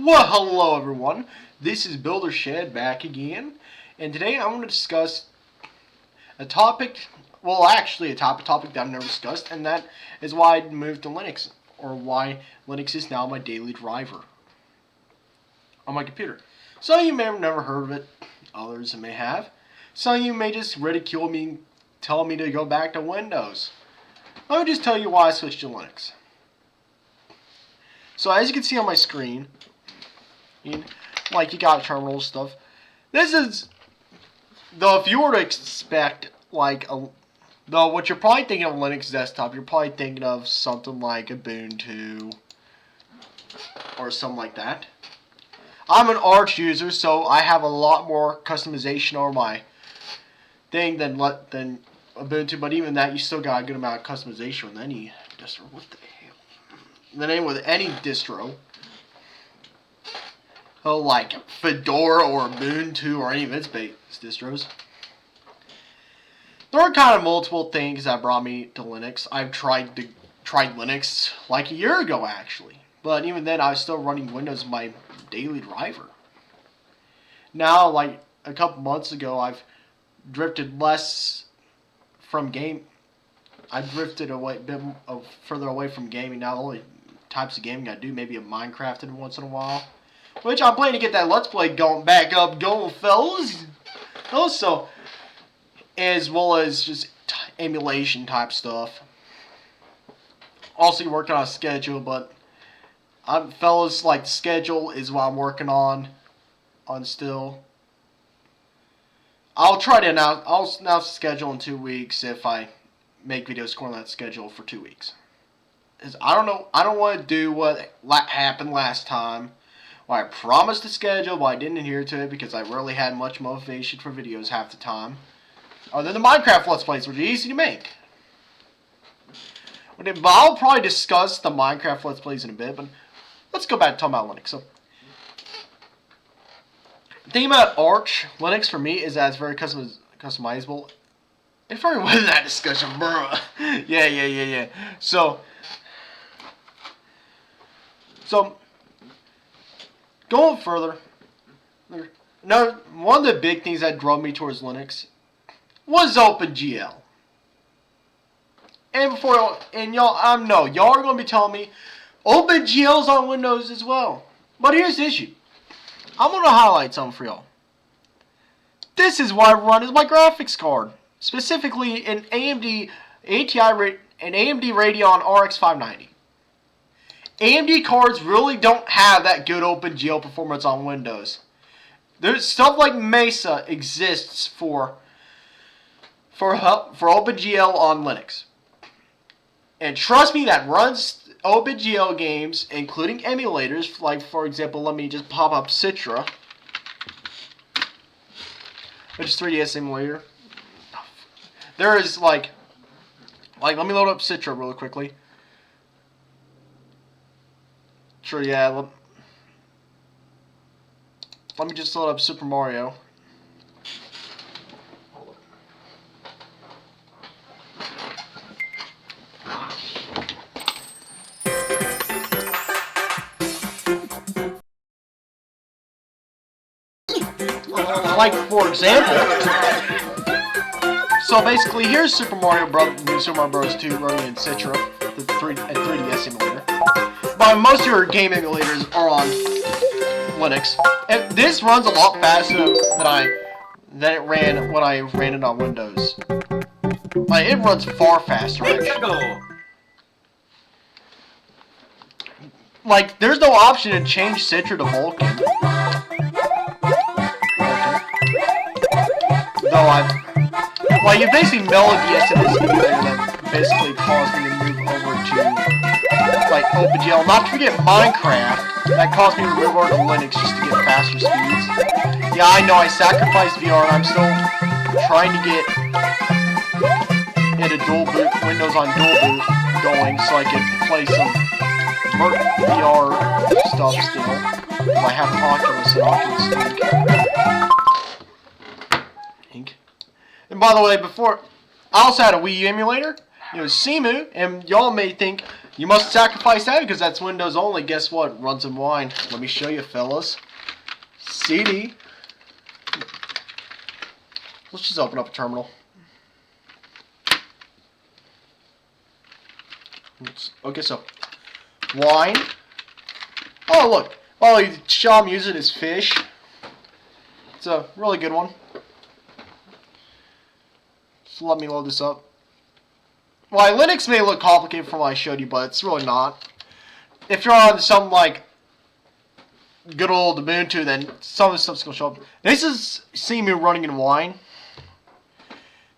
Well, hello everyone. This is BUILDERSHED back again, and today I'm going to discuss a topic, a topic that I've never discussed, and that is why I moved to Linux, or why Linux is now my daily driver on my computer. Some of you may have never heard of it, others may have. Some of you may just ridicule me, tell me to go back to Windows. Let me just tell you why I switched to Linux. So as you can see on my screen, like you got terminal stuff. This is if you were to expect like what you're probably thinking of Linux desktop, you're probably thinking of something like Ubuntu or something like that. I'm an Arch user, so I have a lot more customization over my thing than Ubuntu. But even that, you still got a good amount of customization with any distro. What the hell? The name with any distro. Oh, like Fedora or Ubuntu or any of its based distros. There are kind of multiple things that brought me to Linux. I've tried Linux like a year ago actually, but even then I was still running Windows as my daily driver. Now, like a couple months ago, I've drifted less from game. I've drifted away a bit further away from gaming. Now the only types of gaming I do maybe a Minecraft every once in a while. Which I'm planning to get that Let's Play going, fellas. Also, as well as just emulation type stuff. Also working on a schedule, but fellas, like the schedule is what I'm working on still. I'll try to announce the schedule in 2 weeks if I make videos according to that schedule for 2 weeks. I don't want to do what happened last time. Well, I promised a schedule, but I didn't adhere to it because I rarely had much motivation for videos half the time. Other than the Minecraft Let's Plays, which are easy to make. But I'll probably discuss the Minecraft Let's Plays in a bit, but let's go back to talking about Linux. So, the thing about Arch Linux for me is that it's very customizable. If I was that discussion, bruh. Yeah. So, going further, one of the big things that drove me towards Linux was OpenGL. And y'all, I know y'all are gonna be telling me OpenGL's on Windows as well. But here's the issue. I'm gonna highlight something for y'all. This is what I run as my graphics card, specifically an AMD Radeon RX 590. AMD cards really don't have that good OpenGL performance on Windows. There's stuff like Mesa exists for OpenGL on Linux. And trust me, that runs OpenGL games, including emulators, like for example, let me just pop up Citra, which is 3DS emulator. There is like let me load up Citra really quickly. Sure, yeah. Let me just load up Super Mario. Like, for example, so basically, here's Super Mario Bros. 2 running in Citra, the 3DS emulator. But most of your game emulators are on Linux, and this runs a lot faster than it ran when I ran it on Windows. Like, it runs far faster. Actually. Like, there's no option to change Citra to Vulkan. Though you basically melodious in this emulator that basically caused me to move over to like OpenGL. Not to forget Minecraft, that caused me to move over to Linux just to get faster speeds. Yeah, I know I sacrificed VR and I'm still trying to get Windows on dual boot going so I can play some VR stuff still. I have an Oculus and Oculus Ink. And by the way, I also had a Wii U emulator. It was Simu, and y'all may think You must sacrifice that because that's Windows only. Guess what? Runs in wine. Let me show you, fellas. CD. Let's just open up a terminal. Okay, so wine. Oh, look. Oh, the shop I'm using is fish. It's a really good one. So let me load this up. Well, Linux may look complicated from what I showed you, but it's really not. If you're on something like good old Ubuntu, then some of the stuff's going to show up. This is CMU running in wine.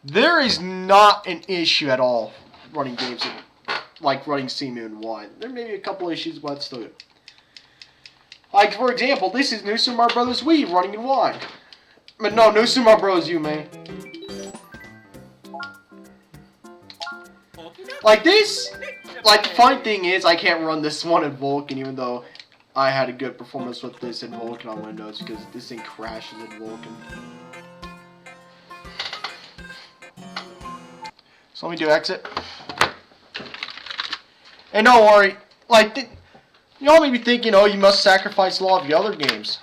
There is not an issue at all running games like running CMU in wine. There may be a couple issues, but it's still good. Like, for example, this is New Super Mario Bros. Wii running in wine. But no, New Super Mario Bros. U, man. Like this, like the funny thing is I can't run this one in Vulkan even though I had a good performance with this in Vulkan on Windows because this thing crashes in Vulkan. So let me do exit. And don't worry, like, you all may be thinking, oh, you must sacrifice a lot of your other games.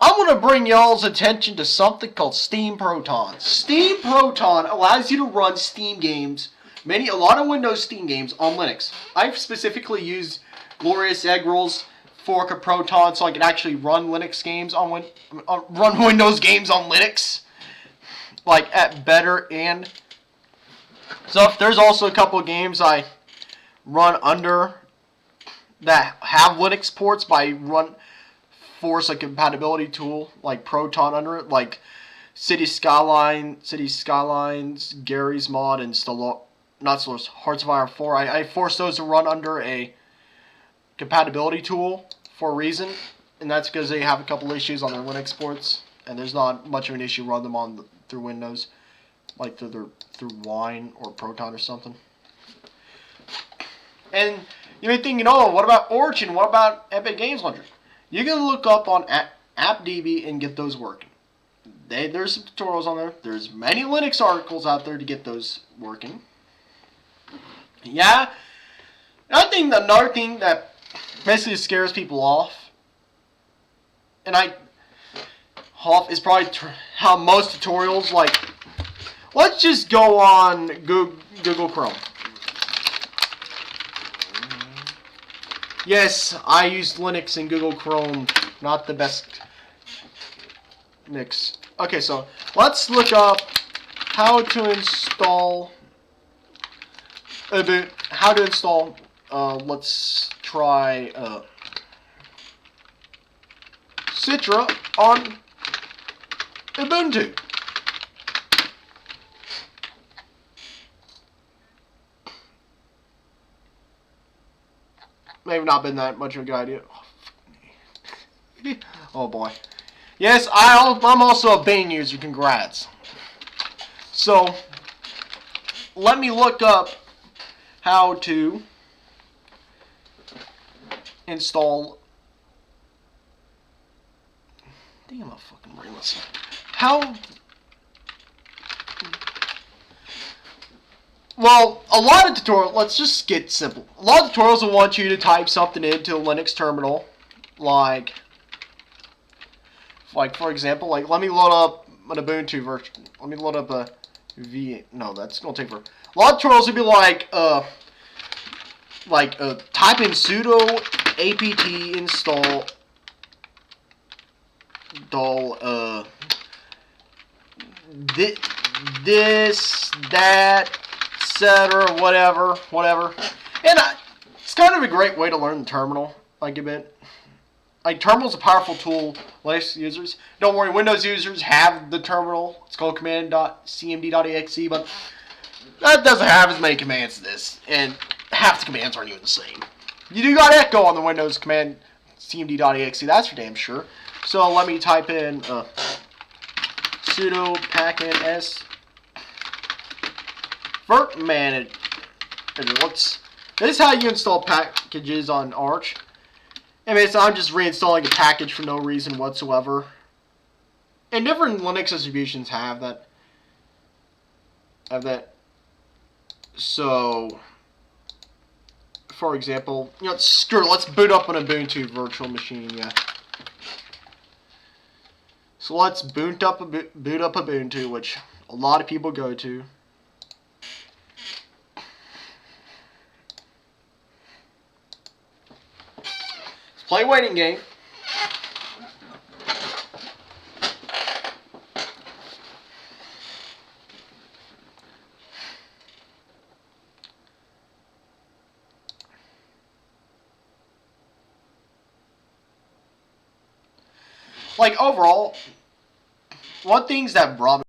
I'm going to bring y'all's attention to something called Steam Proton. Steam Proton allows you to run Steam games, a lot of Windows Steam games on Linux. I've specifically used Glorious Egg Rolls fork of Proton so I can actually run Linux games on run Windows games on Linux, like at better and. So if there's also a couple of games I run under that have Linux ports by force a compatibility tool like Proton under it, like City Skylines, Gary's Mod, and Hearts of Iron 4. I force those to run under a compatibility tool for a reason, and that's because they have a couple issues on their Linux ports, and there's not much of an issue run them through Windows, like through Wine or Proton or something. And you may think, what about Origin? What about Epic Games Launcher? You can look up on AppDB and get those working. There's some tutorials on there. There's many Linux articles out there to get those working. Yeah. I think another thing that basically scares people off, is probably how most tutorials, like, let's just go on Google Chrome. Yes, I used Linux in Google Chrome, not the best mix. Okay, so let's look up how to install let's try Citra on Ubuntu. Maybe not been that much of a good idea. Oh boy. Yes, I'm also a Bing user. Congrats. So, let me look up how to install. Damn, I'm fucking brainless. Well, a lot of tutorials, let's just get simple. A lot of tutorials will want you to type something into a Linux terminal, like for example, like, let me load up an Ubuntu version. Let me load up a no, that's going to take forever. A lot of tutorials will be type in sudo apt install this, that, etc., whatever. And it's kind of a great way to learn the terminal, like a bit. Like, terminal's a powerful tool, Linux users. Don't worry, Windows users have the terminal. It's called command.cmd.exe, but that doesn't have as many commands as this, and half the commands aren't even the same. You do got echo on the Windows command cmd.exe, that's for damn sure. So let me type in sudo packin-s virt manager. This is how you install packages on Arch. I mean, I'm just reinstalling a package for no reason whatsoever. And different Linux distributions have that. So, for example, you know, screw it, let's boot up an Ubuntu virtual machine, yeah. So let's boot up Ubuntu, which a lot of people go to. Let's play a waiting game. Like, overall, one things that brought me...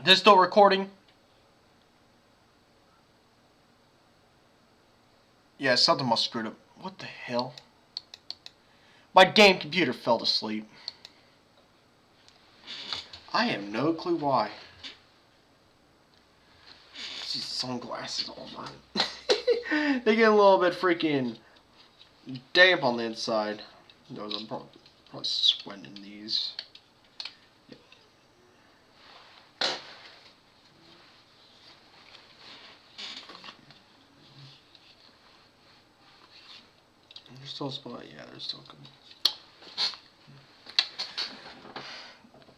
This still recording? Yeah, something must have screwed up. What the hell? My damn computer fell asleep. I have no clue why. These sunglasses all mine. They get a little bit freaking damp on the inside. Knows I'm probably sweating these. Yep. There's still a spot. Yeah, there's still good.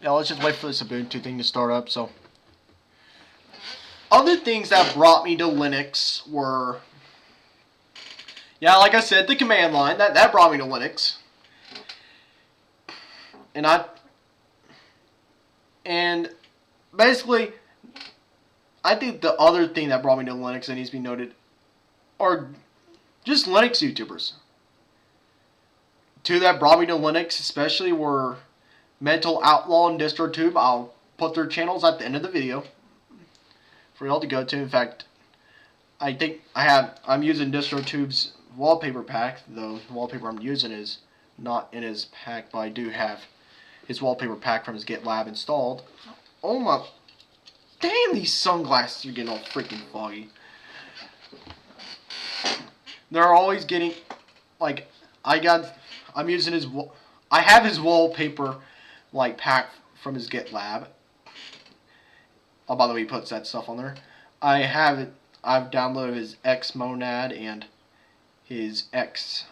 Yeah, let's just wait for this Ubuntu thing to start up. So, other things that brought me to Linux were, yeah, like I said, the command line. That brought me to Linux. And basically, I think the other thing that brought me to Linux that needs to be noted are just Linux YouTubers. Two that brought me to Linux especially were Mental Outlaw and DistroTube. I'll put their channels at the end of the video for y'all to go to. In fact, I think I'm using DistroTube's wallpaper pack, though the wallpaper I'm using is not in his pack, but I do have his wallpaper pack from his GitLab installed. Oh my, damn, these sunglasses are getting all freaking foggy. They're always getting, like, I'm using his, I have his wallpaper, like, pack from his GitLab. Oh, by the way, he puts that stuff on there. I've downloaded his Xmonad and his Xmobile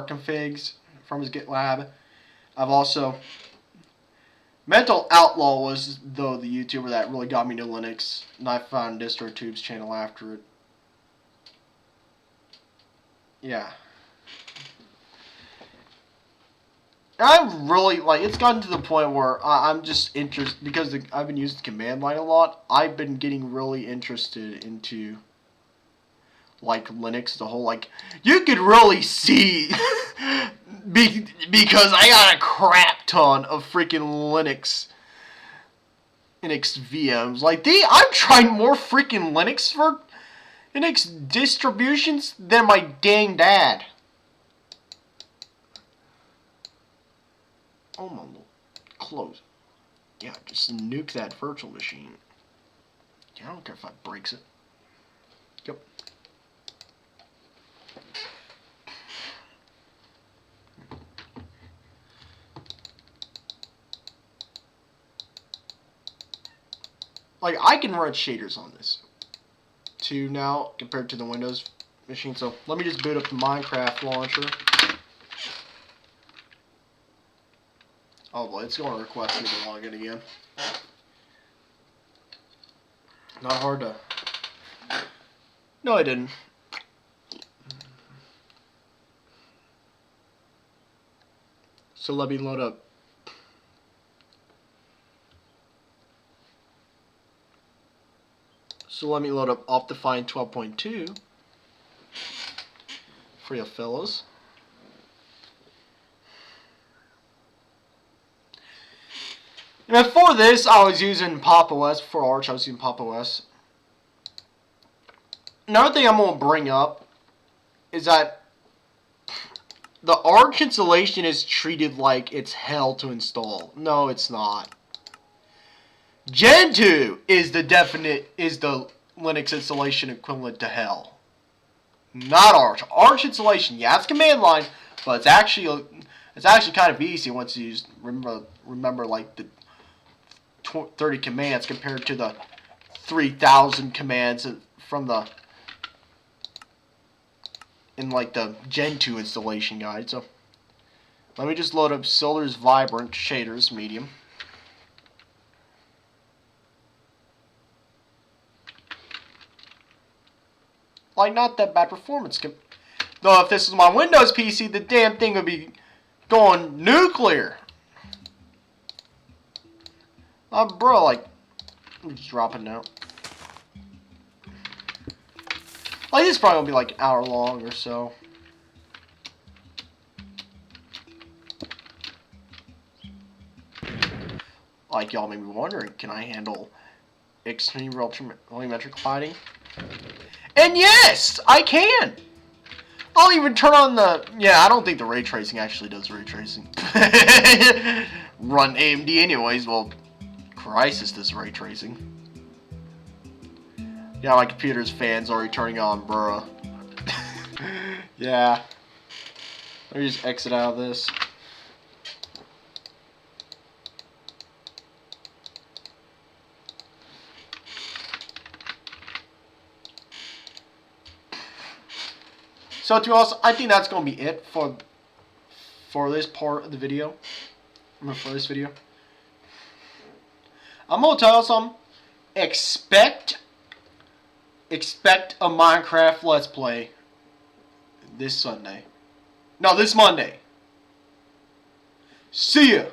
configs from his GitLab. I've also, Mental Outlaw was, though, the YouTuber that really got me to Linux, and I found DistroTube's channel after it. Yeah. I'm really, like, it's gotten to the point where I'm just interested, because I've been using the command line a lot, I've been getting really interested into, like, Linux as a whole. Like, you could really see, because I got a crap ton of freaking Linux VMs. Like, I'm trying more freaking Linux distributions than my dang dad. Oh my lord. Close. Yeah, just nuke that virtual machine. Yeah, I don't care if that breaks it. Yep. Like, I can run shaders on this too now compared to the Windows machine. So let me just boot up the Minecraft launcher. Oh boy, it's going to request me to log in again. Not hard to... No, I didn't. So let me load up. So let me load up Optifine 12.2 for you fellows. And before this, I was using Pop! OS. For Arch, I was using Pop! OS. Another thing I'm going to bring up is that the Arch installation is treated like it's hell to install. No, it's not. Gentoo is the Linux installation equivalent to hell. Not Arch. Arch installation, yeah, it's command line, but it's actually kind of easy once you remember like the 30 commands compared to the 3,000 commands from the Gentoo installation guide. So let me just load up Solar's Vibrant Shaders Medium. Like, not that bad performance. Though if this was my Windows PC, the damn thing would be going nuclear. Bro, like, let me just drop it now. Like, this is probably gonna be like an hour long or so. Like, y'all may be wondering, can I handle extreme volumetric lighting? And yes, I can! I'll even turn on the... Yeah, I don't think the ray tracing actually does ray tracing. Run AMD anyways, well, Crysis does ray tracing. Yeah, my computer's fans already turning on, bruh. Yeah. Let me just exit out of this. So to us, I think that's gonna be it for this part of the video. For this video, I'm gonna tell you something. Expect a Minecraft Let's Play this Sunday. No, this Monday. See ya.